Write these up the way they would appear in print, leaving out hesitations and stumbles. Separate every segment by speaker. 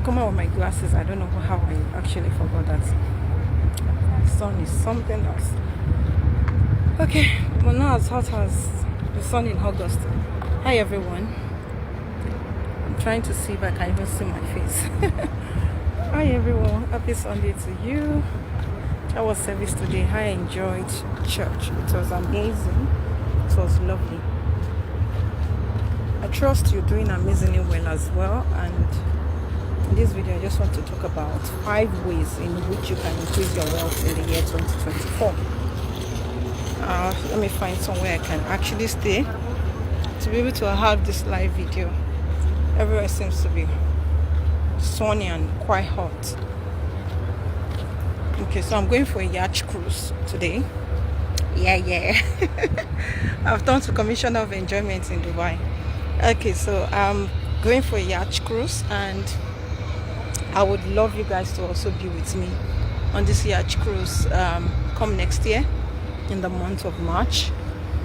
Speaker 1: come out with my glasses. I don't know how I actually forgot that. The sun is something else. Okay, well, not as hot as the sun in August. Hi everyone. I'm trying to see if I can even see my face. Hi everyone, happy Sunday to you. That was service today. I enjoyed church. It was amazing. It was lovely. I trust you're doing amazingly well as well. And in this video, I just want to talk about 5 ways in which you can increase your wealth in the year 2024. Let me find somewhere I can actually stay to be able to have this live video. Everywhere seems to be sunny and quite hot. Okay, so I'm going for a yacht cruise today. Yeah. I've done to Commissioner of Enjoyment in Dubai. Okay, so I'm going for a yacht cruise, and I would love you guys to also be with me on this yacht cruise come next year in the month of March.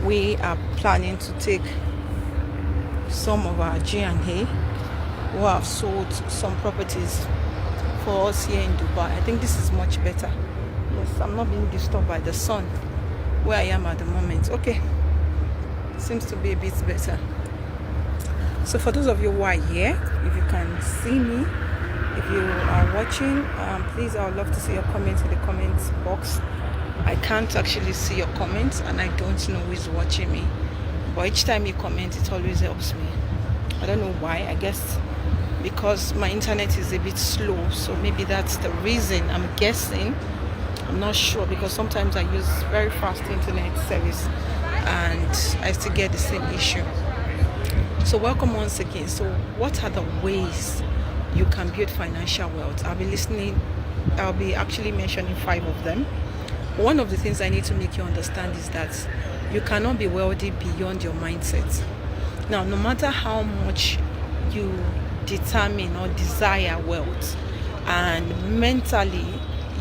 Speaker 1: We are planning to take some of our G&A who have sold some properties for us here in Dubai. I think this is much better. Yes, I'm not being disturbed by the sun where I am at the moment. Okay, seems to be a bit better. So for those of you who are here, if you can see me, if you are watching, please, I would love to see your comments in the comments box. I can't actually see your comments, and I don't know who is watching me, but each time you comment, it always helps me. I don't know why. I guess because my internet is a bit slow, so maybe that's the reason. I'm guessing. I'm not sure, because sometimes I use very fast internet service and I still get the same issue. So welcome once again. So what are the ways you can build financial wealth? I'll be actually mentioning 5 of them. One of the things I need to make you understand is that you cannot be wealthy beyond your mindset. Now, no matter how much you determine or desire wealth, and mentally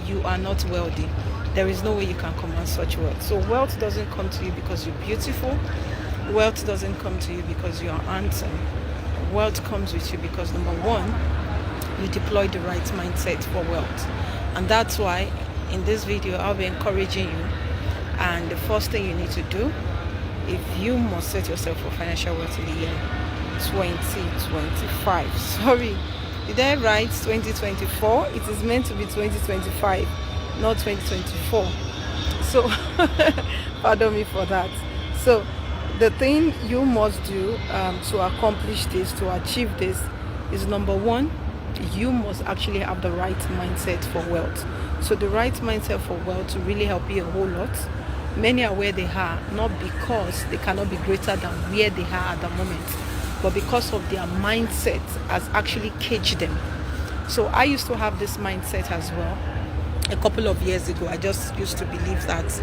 Speaker 1: you are not wealthy, there is no way you can command such wealth. So wealth doesn't come to you because you're beautiful. Wealth doesn't come to you because you are handsome. Wealth comes with you because, number 1, you deploy the right mindset for wealth. And that's why in this video I'll be encouraging you. And the first thing you need to do, if you must set yourself for financial wealth in the year 2025. Sorry, did I write 2024? It is meant to be 2025, not 2024. So pardon me for that. So the thing you must do to accomplish this, to achieve this, is number 1, you must actually have the right mindset for wealth. So the right mindset for wealth will really help you a whole lot. Many are where they are, not because they cannot be greater than where they are at the moment, but because of their mindset has actually caged them. So I used to have this mindset as well. A couple of years ago, I just used to believe that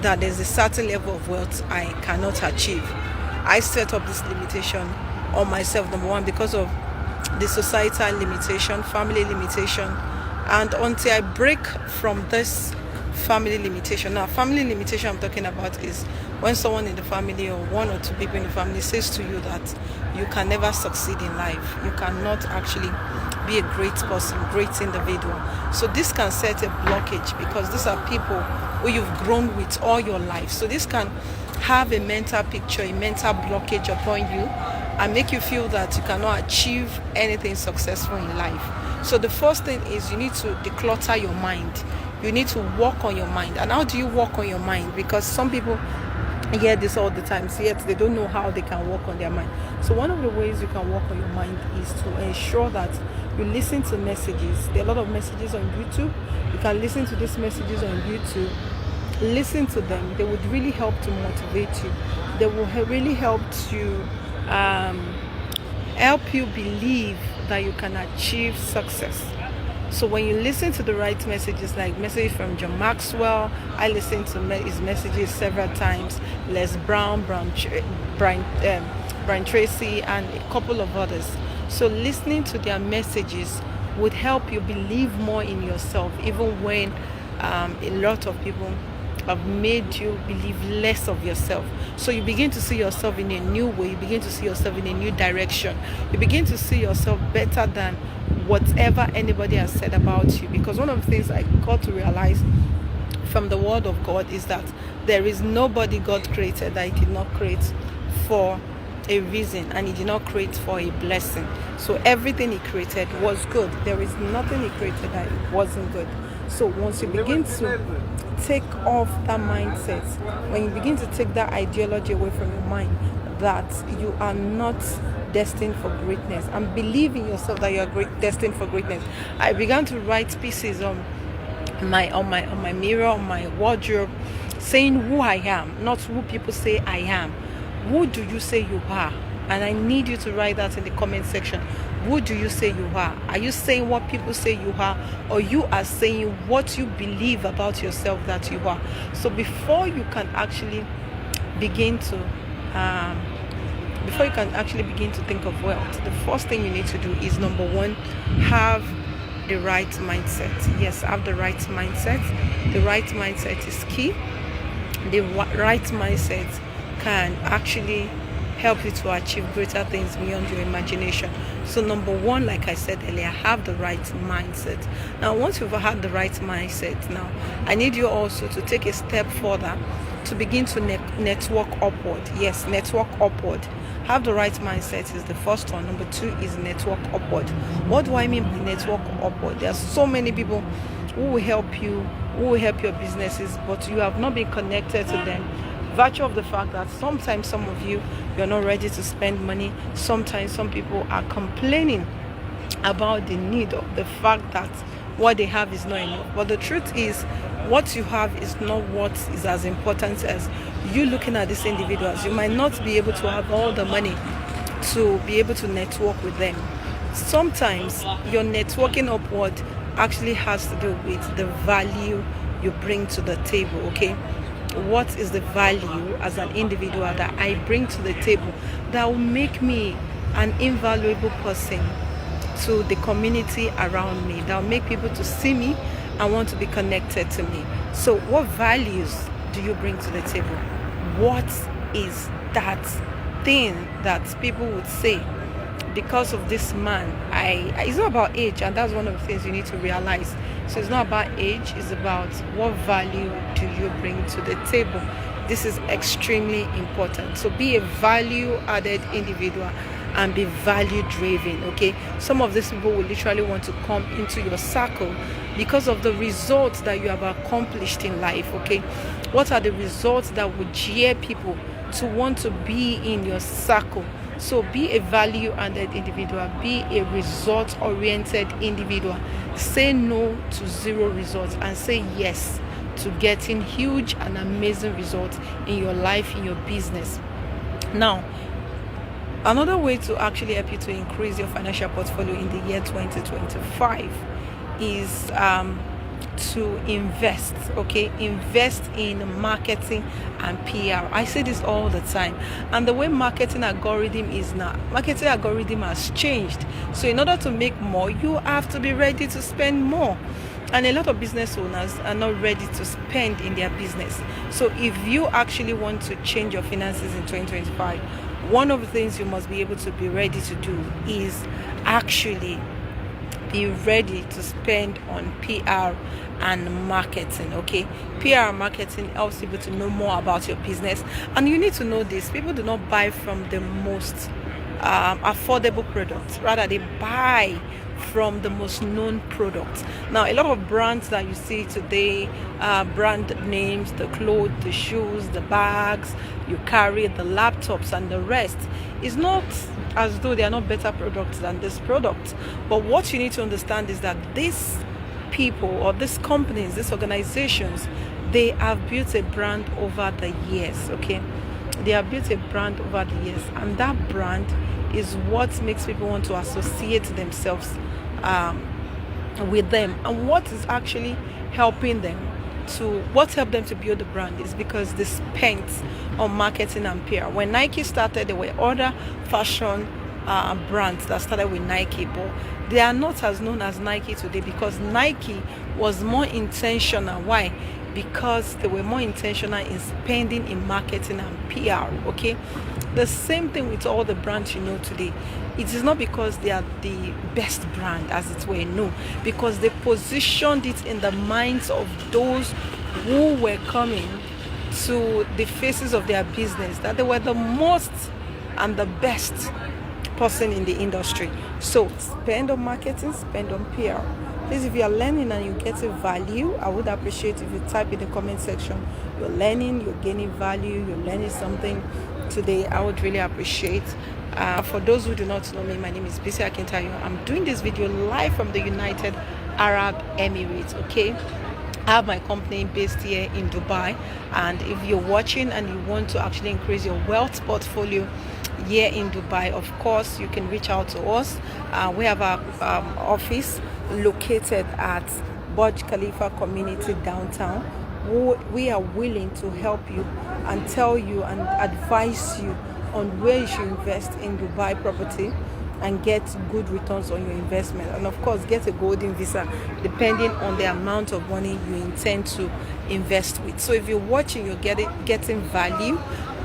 Speaker 1: that there's a certain level of wealth I cannot achieve. I set up this limitation on myself, number 1, because of the societal limitation, family limitation, and until I break from this family limitation. Now, family limitation I'm talking about is when someone in the family, or 1 or 2 people in the family, says to you that you can never succeed in life, you cannot actually be a great person, great individual. So this can set a blockage, because these are people who you've grown with all your life. So this can have a mental picture, a mental blockage upon you, and make you feel that you cannot achieve anything successful in life. So the first thing is you need to declutter your mind. You need to work on your mind. And how do you work on your mind? Because some people hear this all the time, yet they don't know how they can work on their mind. So one of the ways you can work on your mind is to ensure that you listen to messages. There are a lot of messages on YouTube. You can listen to these messages on YouTube. Listen to them. They would really help to motivate you. They will really help to help you believe that you can achieve success. So when you listen to the right messages, like message from John Maxwell, I listened to his messages several times, Les Brown, Brian Tracy, and a couple of others. So listening to their messages would help you believe more in yourself, even when a lot of people have made you believe less of yourself. So you begin to see yourself in a new way. You begin to see yourself in a new direction. You begin to see yourself better than whatever anybody has said about you. Because one of the things I got to realize from the word of God is that there is nobody God created that he did not create for a reason, and he did not create for a blessing. So everything he created was good. There is nothing he created that it wasn't good. So once you begin to take off that mindset, when you begin to take that ideology away from your mind that you are not destined for greatness, and believe in yourself that you are destined for greatness. I began to write pieces on my mirror, on my wardrobe, saying who I am, not who people say I am. Who do you say you are? And I need you to write that in the comment section. Who do you say you are? Are you saying what people say you are, or you are saying what you believe about yourself that you are? So before you can actually begin to think of wealth, the first thing you need to do is, number one, have the right mindset. Yes, have the right mindset. The right mindset is key. The right mindset can actually help you to achieve greater things beyond your imagination. So number one, like I said earlier, have the right mindset. Now, once you've had the right mindset, now I need you also to take a step further to begin to network upward. Yes, network upward. Have the right mindset is the first one. Number two is network upward. What do I mean by network upward? There are so many people who will help you, who will help your businesses, but you have not been connected to them. Virtue of the fact that sometimes some of you're not ready to spend money. Sometimes some people are complaining about the need of the fact that what they have is not enough. But the truth is, what you have is not what is as important as you looking at these individuals. You might not be able to have all the money to be able to network with them. Sometimes your networking upward actually has to do with the value you bring to the table, okay? What is the value as an individual that I bring to the table that will make me an invaluable person to the community around me, that will make people to see me and want to be connected to me? So what values do you bring to the table? What is that thing that people would say, because of this man, it's not about age, and that's one of the things you need to realize. So it's not about age, it's about what value do you bring to the table. This is extremely important. So be a value-added individual and be value-driven, okay? Some of these people will literally want to come into your circle because of the results that you have accomplished in life, okay? What are the results that would jeer people to want to be in your circle? So be a value-added individual, be a result-oriented individual. Say no to zero results and say yes to getting huge and amazing results in your life, in your business. Now, another way to actually help you to increase your financial portfolio in the year 2025 is to invest, okay? Invest in marketing and PR. I say this all the time. And the way marketing algorithm is now, marketing algorithm has changed. So in order to make more, you have to be ready to spend more. And a lot of business owners are not ready to spend in their business. So if you actually want to change your finances in 2025, one of the things you must be able to be ready to do is actually be ready to spend on PR and marketing, okay? PR and marketing helps people to know more about your business. And you need to know this: people do not buy from the most affordable products, rather they buy from the most known products. Now, a lot of brands that you see today, brand names, the clothes, the shoes, the bags you carry, the laptops and the rest, is not as though they are not better products than this product. But what you need to understand is that these people or these companies, these organizations, they have built a brand over the years, okay? They have built a brand over the years, and that brand is what makes people want to associate themselves with them. And what is actually helping them to build the brand is because they spent on marketing and PR. When Nike started, there were other fashion brands that started with Nike, but They are not as known as Nike today because Nike was more intentional. Why? Because they were more intentional in spending in marketing and PR. Okay, the same thing with all the brands you know today. It is not because they are the best brand, as it were, no, because they positioned it in the minds of those who were coming to the faces of their business, that they were the most and the best person in the industry. So spend on marketing, spend on PR. Please, if you are learning and you're getting value, I would appreciate if you type in the comment section you're learning, you're gaining value, you're learning something today. I would really appreciate. For those who do not know me, my name is Bisi Akintayo. I'm doing this video live from the United Arab Emirates. Okay, I have my company based here in Dubai, and if you're watching and you want to actually increase your wealth portfolio here in Dubai, of course you can reach out to us. We have our office located at Burj Khalifa Community downtown. We are willing to help you and tell you and advise you on where you should invest in Dubai property and get good returns on your investment, and of course get a golden visa depending on the amount of money you intend to invest with. So if you're watching, you're getting value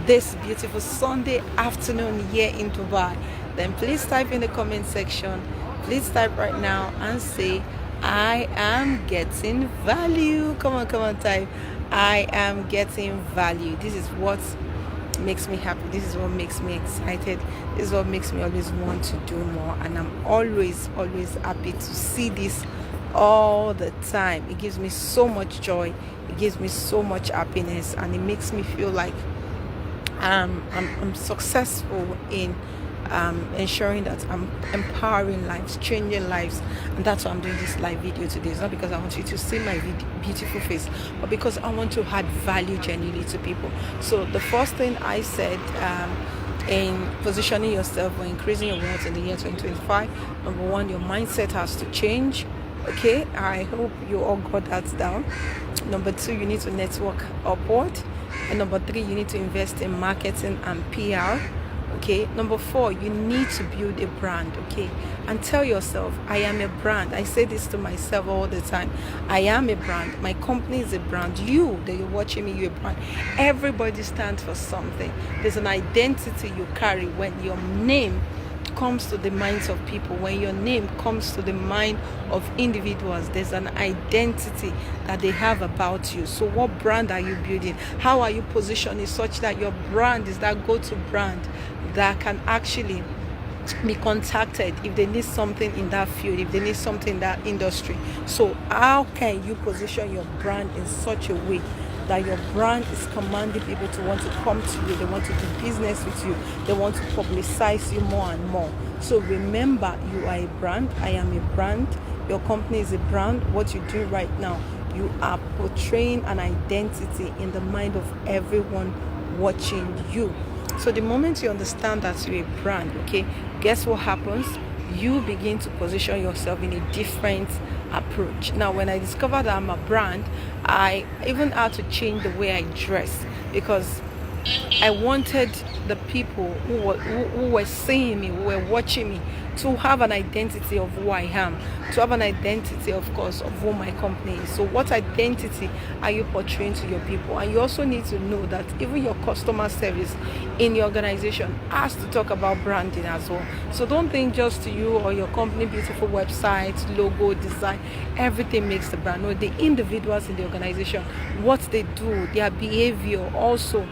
Speaker 1: this beautiful Sunday afternoon here in Dubai, then please type in the comment section, please type right now and say I am getting value. Come on, type I am getting value. This is what makes me happy, this is what makes me excited, this is what makes me always want to do more, and I'm always happy to see this all the time. It gives me so much joy, it gives me so much happiness, and it makes me feel like I'm successful in ensuring that I'm empowering lives, changing lives, and that's why I'm doing this live video today. It's not because I want you to see my beautiful face, but because I want to add value genuinely to people. So the first thing I said in positioning yourself or increasing your wealth in the year 2025, number one, your mindset has to change. Okay, I hope you all got that down. Number two, you need to network upward, and number three, you need to invest in marketing and PR. Okay, number four, you need to build a brand. Okay, and tell yourself, I am a brand. I say this to myself all the time. I am a brand. My company is a brand. You that you're watching me, you're a brand. Everybody stands for something. There's an identity you carry. When your name comes to the minds of people, when your name comes to the mind of individuals, there's an identity that they have about you. So what brand are you building? How are you positioning such that your brand is that go-to brand that can actually be contacted if they need something in that field, if they need something in that industry? So how can you position your brand in such a way that your brand is commanding people to want to come to you, they want to do business with you, they want to publicize you more and more? So remember, you are a brand. I am a brand. Your company is a brand. What you do right now, you are portraying an identity in the mind of everyone watching you. So the moment you understand that you're a brand, okay, guess what happens? You begin to position yourself in a different approach. Now, when I discovered that I'm a brand, I even had to change the way I dress, because I wanted the people who were seeing me, who were watching me, to have an identity of who I am, to have an identity, of course, of who my company is. So what identity are you portraying to your people? And you also need to know that even your customer service in your organization has to talk about branding as well. So don't think just to you or your company beautiful website, logo, design, everything makes the brand. No, the individuals in the organization, what they do, their behavior also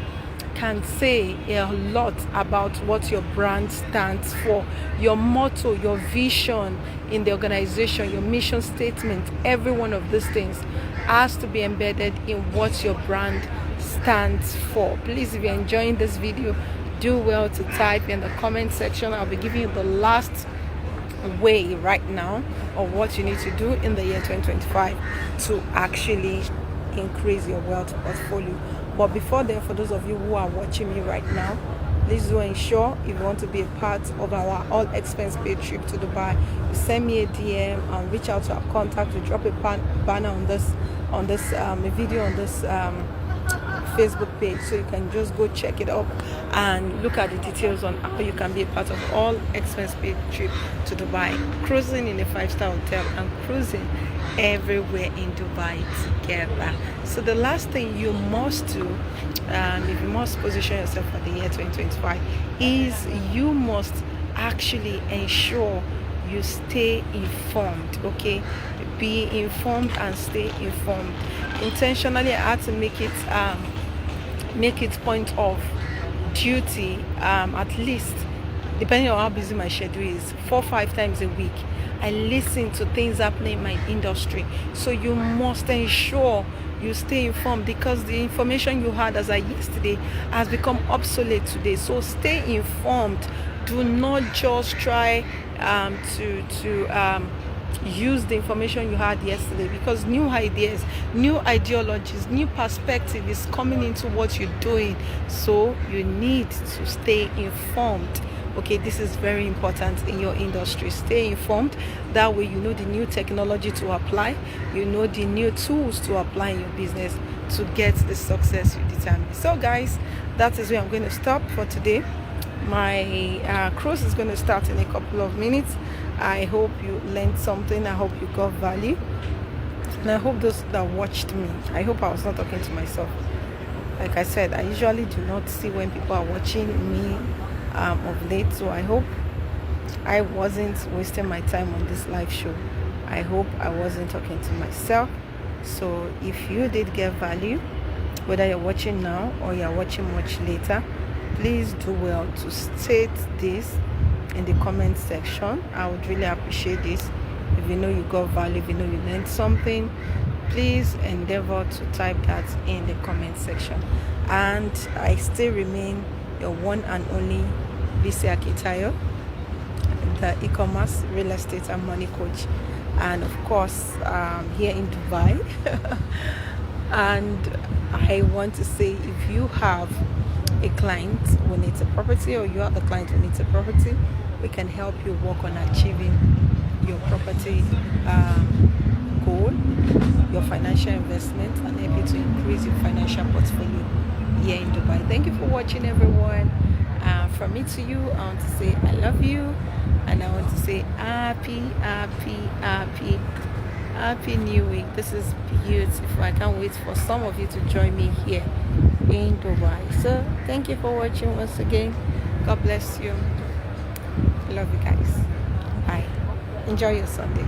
Speaker 1: can say a lot about what your brand stands for. Your motto, your vision in the organization, your mission statement, every one of these things has to be embedded in what your brand stands for. Please, if you're enjoying this video, do well to type in the comment section. I'll be giving you the last way right now of what you need to do in the year 2025 to actually increase your wealth portfolio. But before then, for those of you who are watching me right now, please do ensure, if you want to be a part of our all expense paid trip to Dubai, you send me a DM and reach out to our contact. We drop a banner on this a video on this Facebook page, so you can just go check it up and look at the details on how you can be a part of all expense paid trip to Dubai, cruising in a 5-star hotel and cruising everywhere in Dubai together. So the last thing you must do, if you must position yourself for the year 2025, is you must actually ensure you stay informed. Okay, be informed and stay informed. Intentionally, I had to make it point of duty, at least, depending on how busy my schedule is, 4-5 times a week I listen to things happening in my industry. So you must ensure you stay informed, because the information you had as of yesterday has become obsolete today. So stay informed. Do not just try to use the information you had yesterday, because new ideas, new ideologies, new perspective is coming into what you're doing. So you need to stay informed. Okay, this is very important in your industry. Stay informed. That way you know the new technology to apply, you know the new tools to apply in your business to get the success you determine. So guys, that is where I'm going to stop for today. My cruise is going to start in a couple of minutes. I hope you learned something. I hope you got value, and I hope those that watched me, I hope I was not talking to myself. Like I said, I usually do not see when people are watching me of late, so I hope I wasn't wasting my time on this live show. I hope I wasn't talking to myself. So if you did get value, whether you're watching now or you're watching much later, please do well to state this in the comment section. I would really appreciate this. If you know you got value, if you know you learned something, please endeavor to type that in the comment section. And I still remain your one and only Bisi Akitayo, the e-commerce, real estate and money coach, and of course here in Dubai. And I want to say, if you have a client who needs a property, or you are the client who needs a property, we can help you work on achieving your property goal, your financial investment, and help you to increase your financial portfolio here in Dubai. Thank you for watching, everyone. From me to you, I want to say I love you, and I want to say happy new week. This is beautiful. I can't wait for some of you to join me here in Dubai. So thank you for watching once again. God bless you. Love you guys. Bye. Enjoy your Sunday.